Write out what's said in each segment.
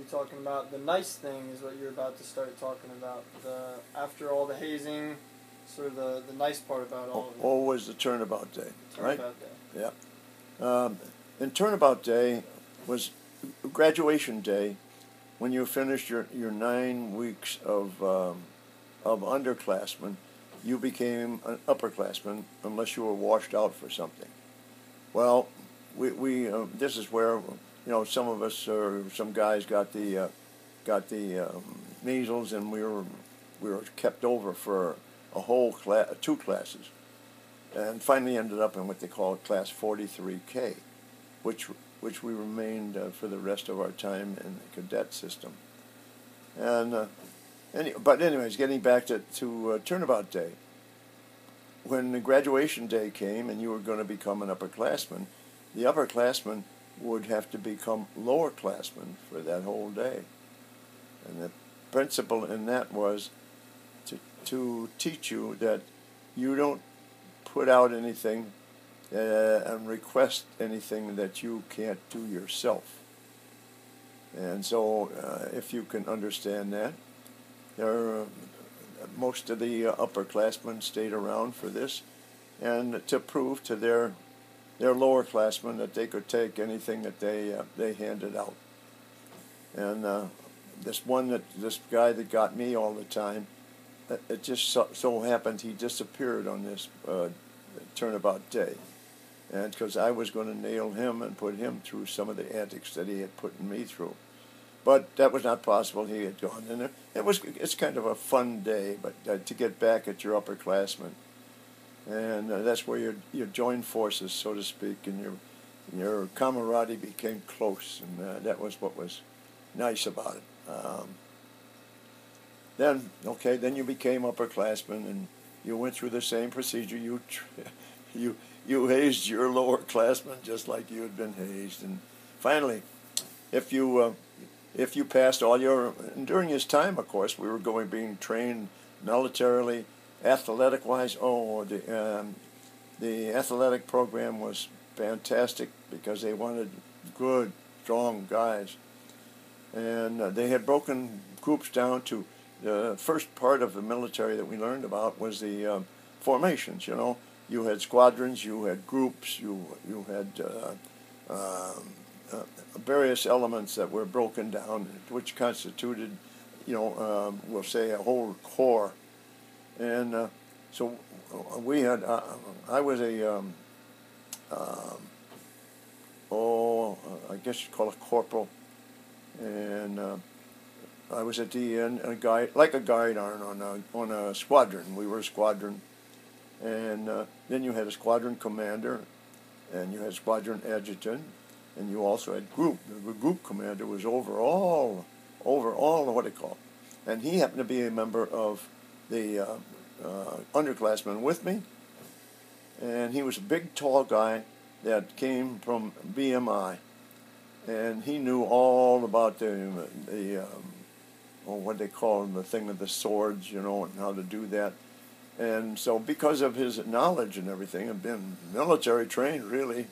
you talking about the nice thing is what you're about to start talking about. After all the hazing, sort of the nice part about all of it. Always the turnabout day, right? Turnabout day. Yeah. And turnabout day was graduation day when you finished your 9 weeks of underclassmen. You became an upperclassman unless you were washed out for something. Well, we this is where some of us or some guys got the measles, and we were kept over for a whole class, 2 classes, and finally ended up in what they call class 43K, which we remained for the rest of our time in the cadet system. And but anyways, getting back to turnabout day. When the graduation day came and you were going to become an upperclassman, the upperclassmen would have to become lowerclassmen for that whole day. And the principle in that was to teach you that you don't put out anything and request anything that you can't do yourself. And so if you can understand that, most of the upperclassmen stayed around for this, and to prove to their lowerclassmen that they could take anything that they handed out. And this guy that got me all the time, it just so happened he disappeared on this turnabout day, and because I was going to nail him and put him through some of the antics that he had put me through. But that was not possible. He had gone, and it's kind of a fun day, but to get back at your upperclassmen, and that's where you join forces, so to speak, and your camaraderie became close, and that was what was nice about it. Then you became upperclassmen, and you went through the same procedure. You hazed your lowerclassmen just like you had been hazed, and finally, if you passed all your, and during his time, of course, we were being trained militarily, athletic-wise. The athletic program was fantastic because they wanted good, strong guys. And they had broken groups down to, the first part of the military that we learned about was the formations. You had squadrons, you had groups, you had various elements that were broken down, which constituted, we'll say, a whole corps. And so we had, I was I guess you'd call it corporal, and I was at the end a guide on a squadron. We were a squadron, and then you had a squadron commander, and you had squadron adjutant. And you also had group. The group commander was over all what they call. And he happened to be a member of the underclassmen with me. And he was a big, tall guy that came from BMI. And he knew all about what they call the thing of the swords, and how to do that. And so because of his knowledge and everything, and been military trained really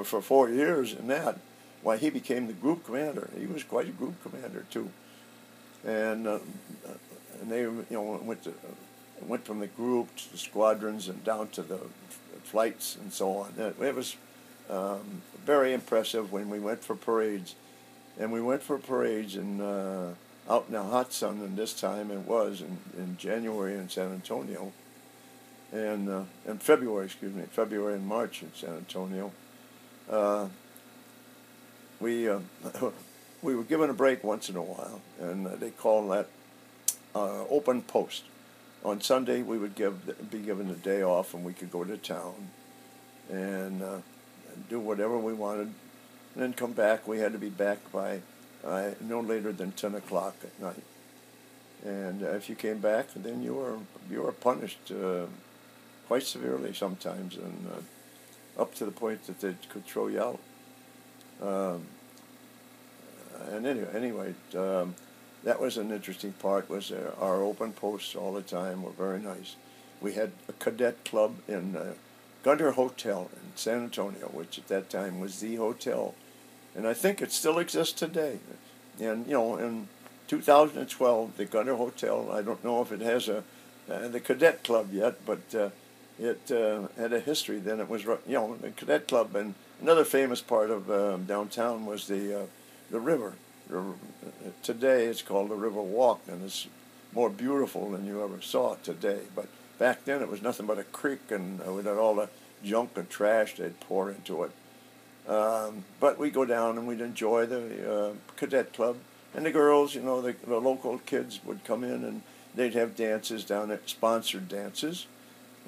for 4 years in that, why, he became the group commander. He was quite a group commander too, and they went from the group to the squadrons and down to the flights and so on. It was very impressive when we went for parades, and we went for parades out in the hot sun, and this time it was in January in San Antonio, and in February and March in San Antonio. We were given a break once in a while, and they call that open post. On Sunday, we would be given a day off, and we could go to town and do whatever we wanted, and then come back. We had to be back by no later than 10 o'clock at night. And if you came back, then you were punished quite severely sometimes, and up to the point that they could throw you out. And anyway, that was an interesting part. Was our open posts all the time were very nice. We had a cadet club in Gunter Hotel in San Antonio, which at that time was the hotel, and I think it still exists today. And in 2012, the Gunner Hotel, I don't know if it has the cadet club yet, but it had a history. Then it was, the cadet club, and another famous part of downtown was the river. Today it's called the River Walk, and it's more beautiful than you ever saw it today. But back then it was nothing but a creek, and with all the junk and trash they'd pour into it. But we'd go down and we'd enjoy the cadet club. And the girls, the local kids would come in and they'd have dances down there, sponsored dances.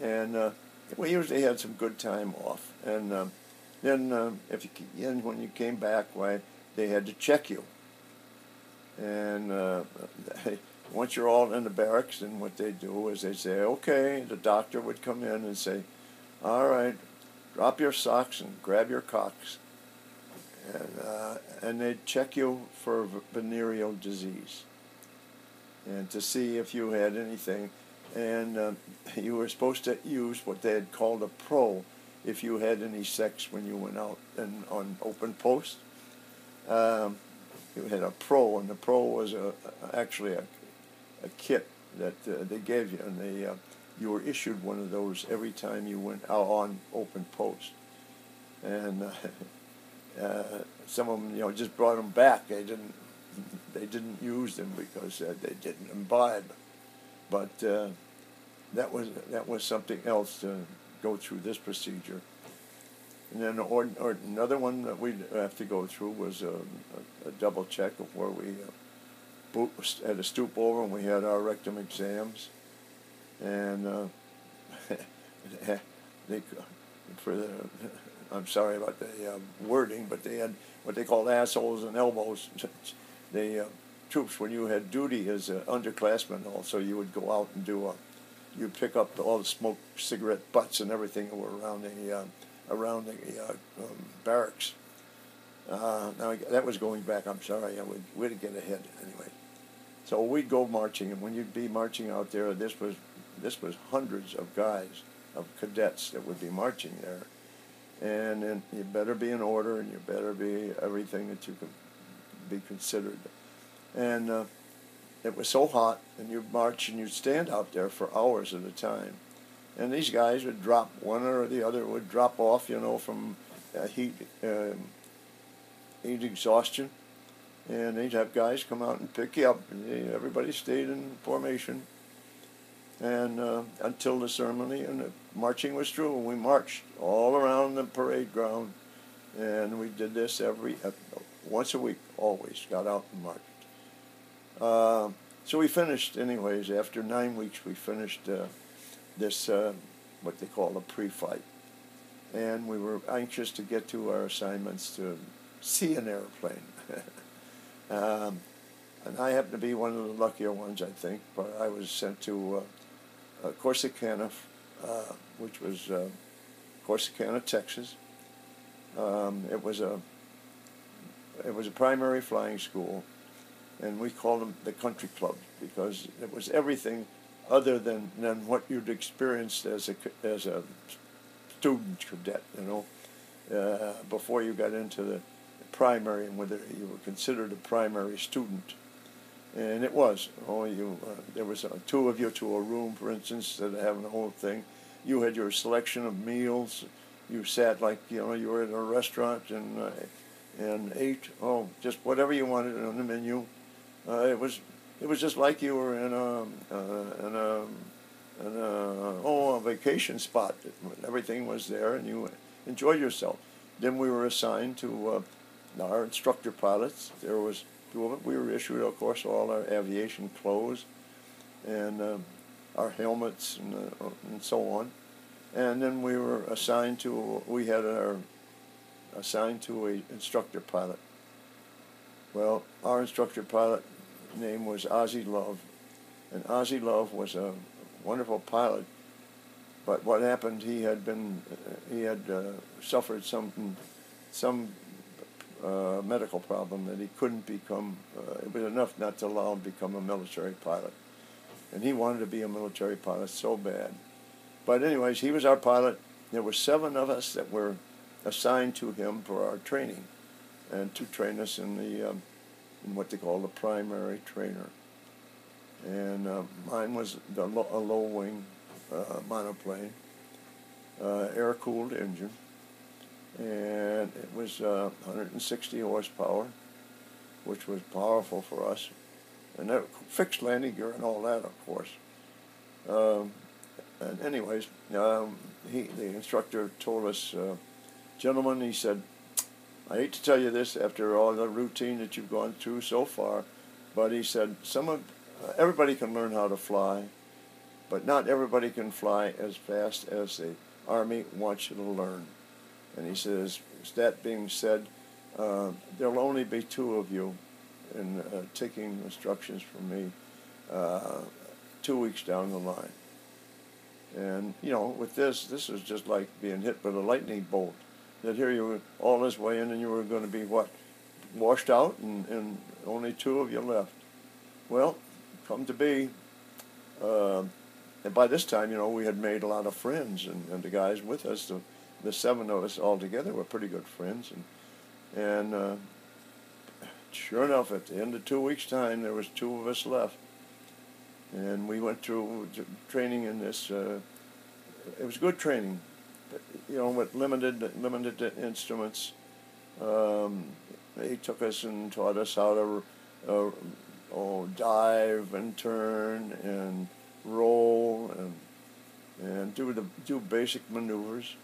And we usually had some good time off. And then when you came back, why, they had to check you. And once you're all in the barracks, and what they do is they say, okay, the doctor would come in and say, all right, drop your socks and grab your cocks. And they'd check you for venereal disease and to see if you had anything. And you were supposed to use what they had called a pro if you had any sex when you went out and on open post. You had a pro, and the pro was actually a kit that they gave you, and you were issued one of those every time you went out on open post. And some of them, just brought them back. They didn't use them because they didn't imbibe. But that was something else to go through this procedure. And then another one that we'd have to go through was a double check of where we had to stoop over, and we had our rectum exams. And I'm sorry about the wording, but they had what they called assholes and elbows. The troops, when you had duty as underclassmen, also you would go out and you'd pick up all the smoked cigarette butts and everything that were around the barracks. Now that was going back. I'm sorry, we'd get ahead anyway. So we'd go marching, and when you'd be marching out there, this was hundreds of guys, of cadets that would be marching there. And then you better be in order, and you better be everything that you could be considered. And it was so hot, and you'd march and you'd stand out there for hours at a time. And these guys would drop, one or the other would drop off, from heat exhaustion. And they'd have guys come out and pick you up. And everybody stayed in formation. And until the ceremony, and the marching was through, and we marched all around the parade ground, and we did this once a week, always got out and marched. So we finished, anyways, after 9 weeks, we finished this, what they call a pre-fight. And we were anxious to get to our assignments to see an airplane. And I happened to be one of the luckier ones, I think, but I was sent to Corsicana, which was Corsicana, Texas. It was a primary flying school, and we called them the country club because it was everything other than what you'd experienced as a student cadet, before you got into the primary and whether you were considered a primary student. And it was. There was two of you to a room, for instance, instead of having the whole thing. You had your selection of meals. You sat like, you were in a restaurant and ate, just whatever you wanted on the menu. It was just like you were in a vacation spot. Everything was there, and you enjoyed yourself. Then we were assigned to our instructor pilots. There was two of them. We were issued, of course, all our aviation clothes and our helmets and so on. And then we were assigned to an instructor pilot. Well, our instructor pilot name was Ozzie Love, and Ozzie Love was a wonderful pilot. But what happened? He had suffered some medical problem that he couldn't become. It was enough not to allow him to become a military pilot, and he wanted to be a military pilot so bad. But anyways, he was our pilot. There were 7 of us that were assigned to him for our training, and to train us in the and what they call the primary trainer. And mine was a low wing monoplane, air-cooled engine, and it was 160 horsepower, which was powerful for us, and that fixed landing gear and all that, of course. And anyways, the instructor told us, gentlemen, he said, I hate to tell you this after all the routine that you've gone through so far, but he said, everybody can learn how to fly, but not everybody can fly as fast as the Army wants you to learn. And he says, that being said, there'll only be 2 of you in taking instructions from me 2 weeks down the line. And, you know, with this is just like being hit with a lightning bolt. That here you were all this way in and you were going to be, what, washed out and only 2 of you left. Well, come to be, and by this time, you know, we had made a lot of friends, and the guys with us, the 7 of us all together were pretty good friends. And sure enough, at the end of 2 weeks' time, there was 2 of us left. And we went through training in this, it was good training, you know, with limited instruments. He took us and taught us how to dive and turn and roll and do basic maneuvers,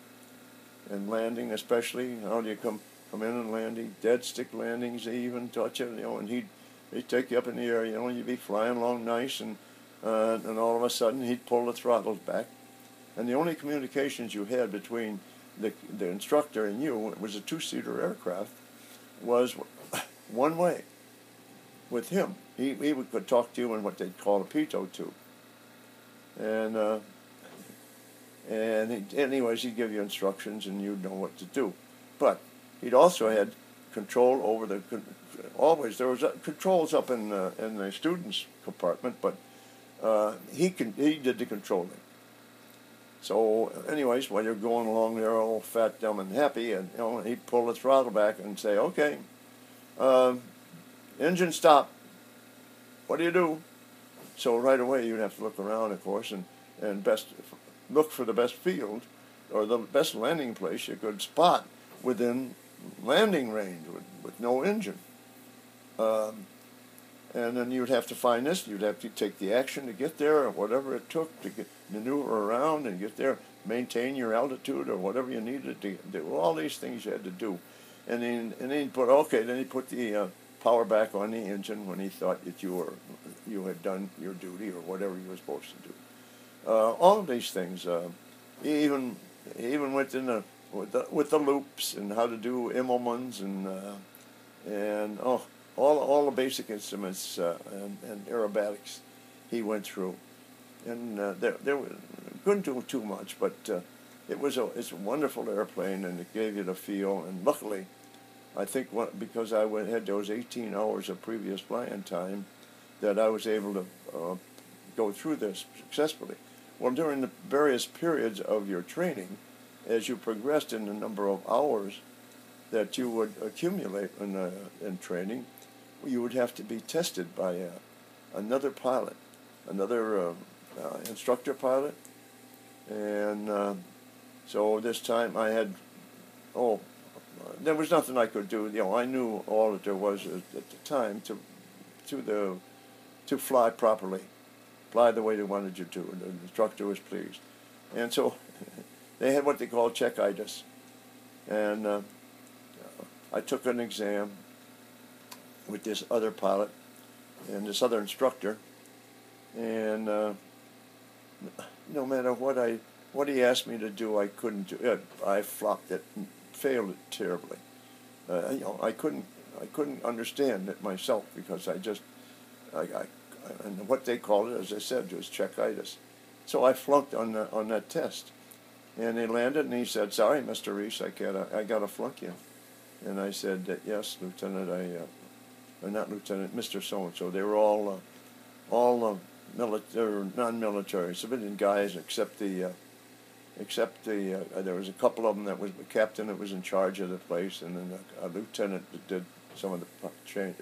and landing especially. How do you come in and landing, dead stick landings? They even taught you, you know, and he'd take you up in the air, you know, and you'd be flying along nice, and all of a sudden he'd pull the throttles back, and the only communications you had between the instructor and you, it was a 2-seater aircraft, was one way with him. He could talk to you in what they'd call a pitot tube, and anyways, he'd give you instructions and you'd know what to do. But he'd also had control over always there was controls up in the students' compartment, but he did the controlling. So anyways, while you're going along there all fat, dumb, and happy, and you know, he'd pull the throttle back and say, okay, engine stop. What do you do? So right away you'd have to look around, of course, and look for the best field or the best landing place you could spot within landing range with no engine. And then you'd have to find this. You'd have to take the action to get there, or whatever it took to maneuver around and get there, maintain your altitude or whatever you needed to do. All these things you had to do. And then he put the power back on the engine when he thought that you had done your duty or whatever you were supposed to do. All of these things. He even went in with the loops and how to do Immelmans and all the basic instruments and aerobatics he went through. And there couldn't do too much, but it's a wonderful airplane, and it gave you the feel. And luckily, I think because I had those 18 hours of previous flying time, that I was able to go through this successfully. Well, during the various periods of your training, as you progressed in the number of hours that you would accumulate in training, you would have to be tested by another pilot, another instructor pilot. And so this time I had, there was nothing I could do. You know, I knew all that there was at the time to fly properly, fly the way they wanted you to. And the instructor was pleased. And so they had what they call check-itis. And I took an exam with this other pilot and this other instructor, and no matter what he asked me to do, I couldn't do it. I flopped it and failed it terribly. You know, I couldn't understand it myself, because and what they called it, as I said, was check-itis. So I flunked on that test, and they landed, and he said, "Sorry, Mr. Reese, I gotta flunk you." And I said, "Yes, Lieutenant, or not Lieutenant, Mr. So-and-so." They were all military, non-military, civilian guys, except there was a couple of them that was the captain that was in charge of the place, and then a lieutenant that did some of the check